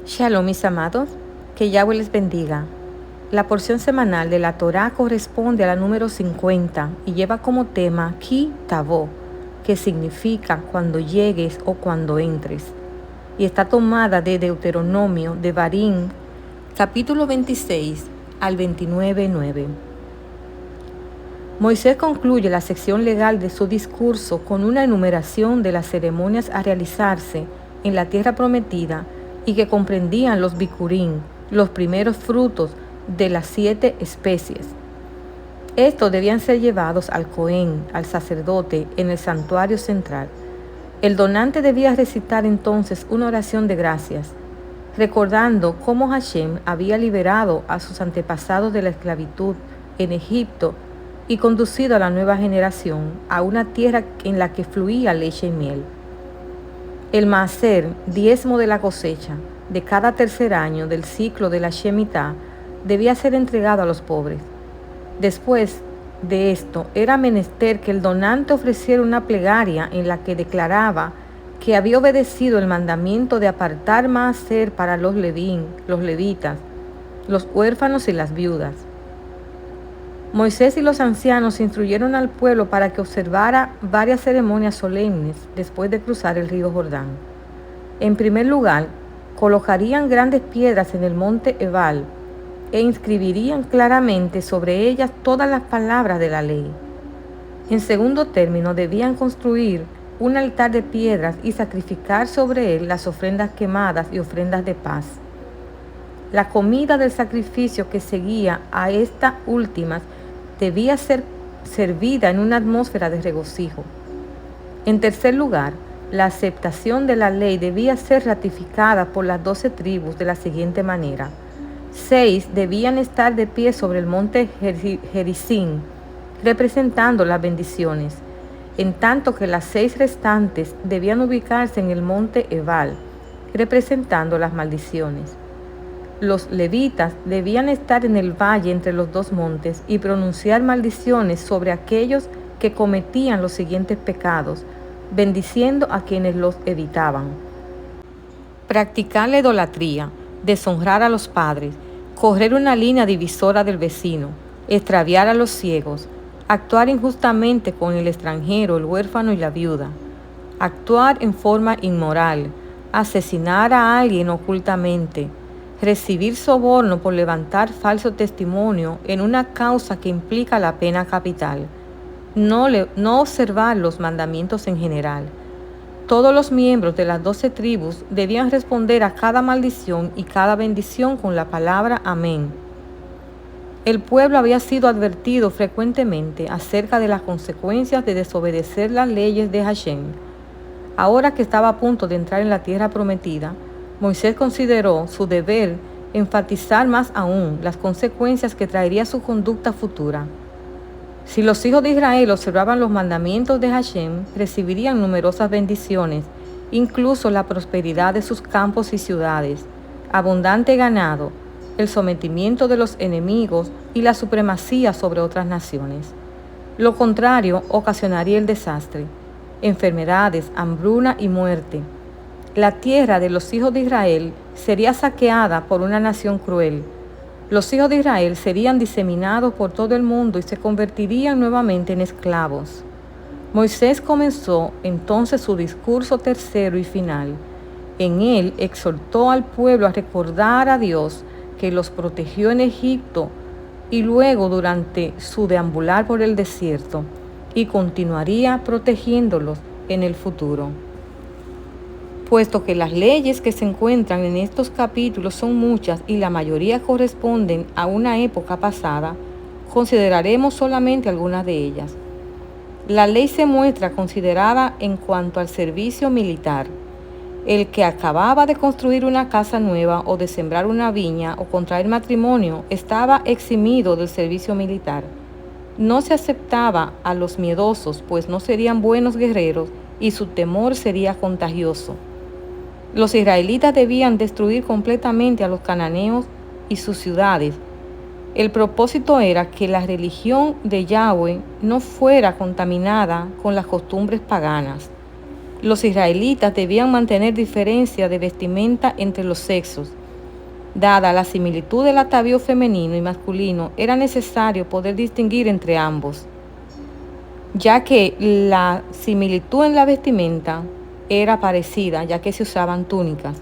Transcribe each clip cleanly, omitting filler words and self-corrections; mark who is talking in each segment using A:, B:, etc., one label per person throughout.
A: Shalom, mis amados, que Yahweh les bendiga. La porción semanal de la Torá corresponde a la número 50 y lleva como tema Ki Tavo, que significa cuando llegues o cuando entres, y está tomada de Deuteronomio de Barín, capítulo 26 al 29:9. Moisés concluye la sección legal de su discurso con una enumeración de las ceremonias a realizarse en la tierra prometida y que comprendían los bikurim, los primeros frutos de las 7 especies. Estos debían ser llevados al Cohen, al sacerdote, en el santuario central. El donante debía recitar entonces una oración de gracias, recordando cómo Hashem había liberado a sus antepasados de la esclavitud en Egipto y conducido a la nueva generación a una tierra en la que fluía leche y miel. El maaser, diezmo de la cosecha, de cada tercer año del ciclo de la Shemitah, debía ser entregado a los pobres. Después de esto, era menester que el donante ofreciera una plegaria en la que declaraba que había obedecido el mandamiento de apartar maaser para los levitas, los huérfanos y las viudas. Moisés y los ancianos instruyeron al pueblo para que observara varias ceremonias solemnes después de cruzar el río Jordán. En primer lugar, colocarían grandes piedras en el monte Ebal e inscribirían claramente sobre ellas todas las palabras de la ley. En segundo término, debían construir un altar de piedras y sacrificar sobre él las ofrendas quemadas y ofrendas de paz. La comida del sacrificio que seguía a estas últimas debía ser servida en una atmósfera de regocijo. En tercer lugar, la aceptación de la ley debía ser ratificada por las 12 tribus de la siguiente manera. 6 debían estar de pie sobre el monte Gerizim, representando las bendiciones, en tanto que las 6 restantes debían ubicarse en el monte Ebal, representando las maldiciones. Los levitas debían estar en el valle entre los dos montes y pronunciar maldiciones sobre aquellos que cometían los siguientes pecados, bendiciendo a quienes los evitaban. Practicar la idolatría, deshonrar a los padres, correr una línea divisora del vecino, extraviar a los ciegos, actuar injustamente con el extranjero, el huérfano y la viuda, actuar en forma inmoral, asesinar a alguien ocultamente, recibir soborno por levantar falso testimonio en una causa que implica la pena capital, no observar los mandamientos en general. Todos los miembros de las 12 tribus debían responder a cada maldición y cada bendición con la palabra amén. El pueblo había sido advertido frecuentemente acerca de las consecuencias de desobedecer las leyes de Hashem. Ahora que estaba a punto de entrar en la tierra prometida, Moisés consideró su deber enfatizar más aún las consecuencias que traería su conducta futura. Si los hijos de Israel observaban los mandamientos de Hashem, recibirían numerosas bendiciones, incluso la prosperidad de sus campos y ciudades, abundante ganado, el sometimiento de los enemigos y la supremacía sobre otras naciones. Lo contrario ocasionaría el desastre, enfermedades, hambruna y muerte. La tierra de los hijos de Israel sería saqueada por una nación cruel. Los hijos de Israel serían diseminados por todo el mundo y se convertirían nuevamente en esclavos. Moisés comenzó entonces su discurso tercero y final. En él exhortó al pueblo a recordar a Dios que los protegió en Egipto y luego durante su deambular por el desierto, y continuaría protegiéndolos en el futuro. Puesto que las leyes que se encuentran en estos capítulos son muchas y la mayoría corresponden a una época pasada, consideraremos solamente algunas de ellas. La ley se muestra considerada en cuanto al servicio militar. El que acababa de construir una casa nueva o de sembrar una viña o contraer matrimonio estaba eximido del servicio militar. No se aceptaba a los miedosos, pues no serían buenos guerreros y su temor sería contagioso. Los israelitas debían destruir completamente a los cananeos y sus ciudades. El propósito era que la religión de Yahweh no fuera contaminada con las costumbres paganas. Los israelitas debían mantener diferencia de vestimenta entre los sexos. Dada la similitud del atavío femenino y masculino, era necesario poder distinguir entre ambos, ya que la similitud en la vestimenta era parecida, ya que se usaban túnicas.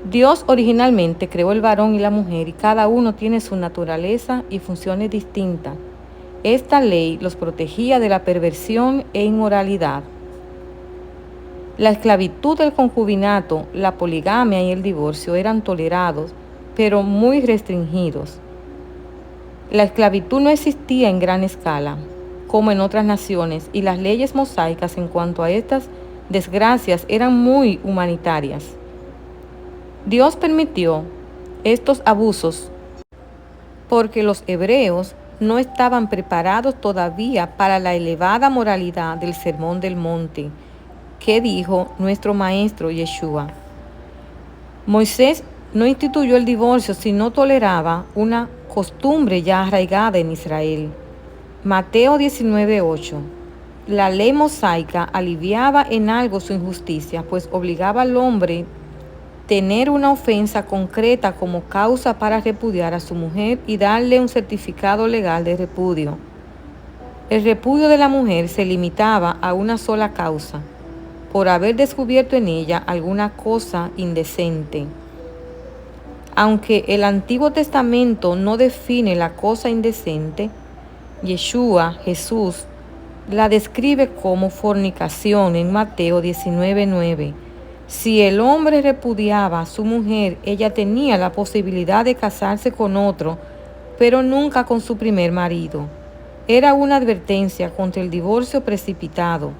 A: Dios originalmente creó el varón y la mujer y cada uno tiene su naturaleza y funciones distintas. Esta ley los protegía de la perversión e inmoralidad. La esclavitud, el concubinato, la poligamia y el divorcio eran tolerados, pero muy restringidos. La esclavitud no existía en gran escala, como en otras naciones, y las leyes mosaicas en cuanto a estas desgracias eran muy humanitarias. Dios permitió estos abusos porque los hebreos no estaban preparados todavía para la elevada moralidad del Sermón del Monte, que dijo nuestro maestro Yeshua. Moisés no instituyó el divorcio, sino toleraba una costumbre ya arraigada en Israel. Mateo 19:8. La ley mosaica aliviaba en algo su injusticia, pues obligaba al hombre a tener una ofensa concreta como causa para repudiar a su mujer y darle un certificado legal de repudio. El repudio de la mujer se limitaba a una sola causa: por haber descubierto en ella alguna cosa indecente. Aunque el Antiguo Testamento no define la cosa indecente, Yeshua, Jesús, la describe como fornicación en Mateo 19:9. Si el hombre repudiaba a su mujer, ella tenía la posibilidad de casarse con otro, pero nunca con su primer marido. Era una advertencia contra el divorcio precipitado.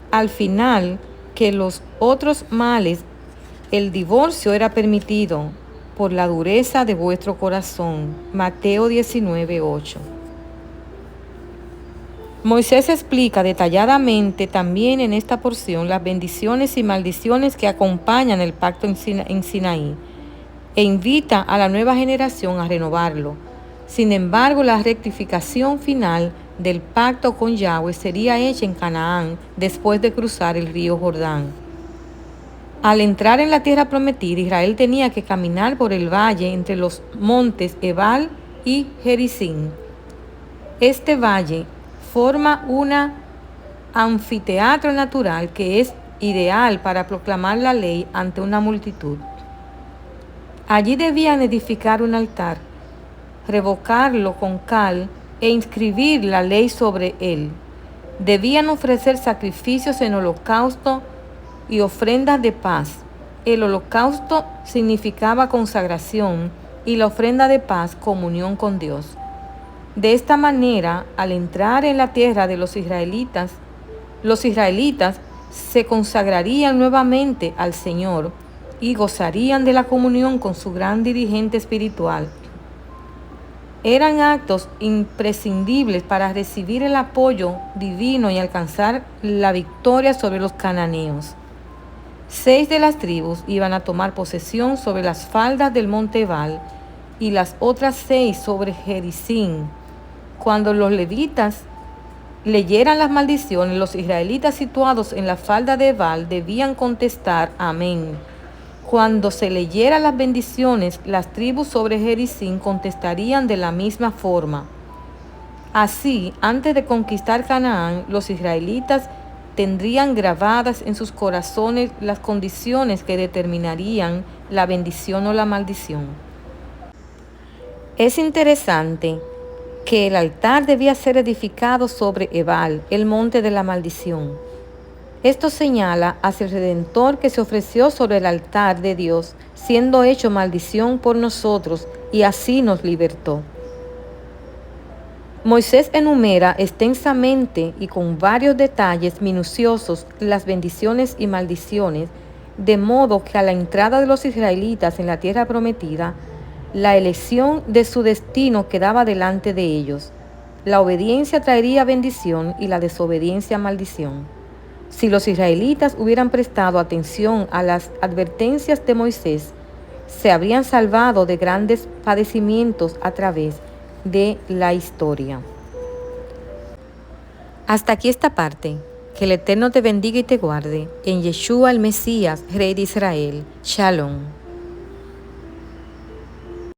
A: Al final, que los otros males, el divorcio era permitido por la dureza de vuestro corazón. Mateo 19:8. Moisés explica detalladamente también en esta porción las bendiciones y maldiciones que acompañan el pacto en Sinaí e invita a la nueva generación a renovarlo. Sin embargo, la rectificación final del pacto con Yahweh sería hecha en Canaán después de cruzar el río Jordán. Al entrar en la tierra prometida, Israel tenía que caminar por el valle entre los montes Ebal y Gerizim. Este valle forma un anfiteatro natural que es ideal para proclamar la ley ante una multitud. Allí debían edificar un altar, revocarlo con cal e inscribir la ley sobre él. Debían ofrecer sacrificios en holocausto y ofrendas de paz. El holocausto significaba consagración y la ofrenda de paz comunión con Dios. De esta manera, al entrar en la tierra de los israelitas se consagrarían nuevamente al Señor y gozarían de la comunión con su gran dirigente espiritual. Eran actos imprescindibles para recibir el apoyo divino y alcanzar la victoria sobre los cananeos. 6 de las tribus iban a tomar posesión sobre las faldas del monte Ebal y las otras 6 sobre Gerizim. Cuando los levitas leyeran las maldiciones, los israelitas situados en la falda de Ebal debían contestar amén. Cuando se leyeran las bendiciones, las tribus sobre Gerizim contestarían de la misma forma. Así, antes de conquistar Canaán, los israelitas tendrían grabadas en sus corazones las condiciones que determinarían la bendición o la maldición. Es interesante que el altar debía ser edificado sobre Ebal, el monte de la maldición. Esto señala hacia el Redentor que se ofreció sobre el altar de Dios, siendo hecho maldición por nosotros, y así nos libertó. Moisés enumera extensamente y con varios detalles minuciosos las bendiciones y maldiciones, de modo que a la entrada de los israelitas en la tierra prometida, la elección de su destino quedaba delante de ellos. La obediencia traería bendición y la desobediencia maldición. Si los israelitas hubieran prestado atención a las advertencias de Moisés, se habrían salvado de grandes padecimientos a través de la historia. Hasta aquí esta parte. Que el Eterno te bendiga y te guarde. En Yeshua el Mesías, Rey de Israel. Shalom.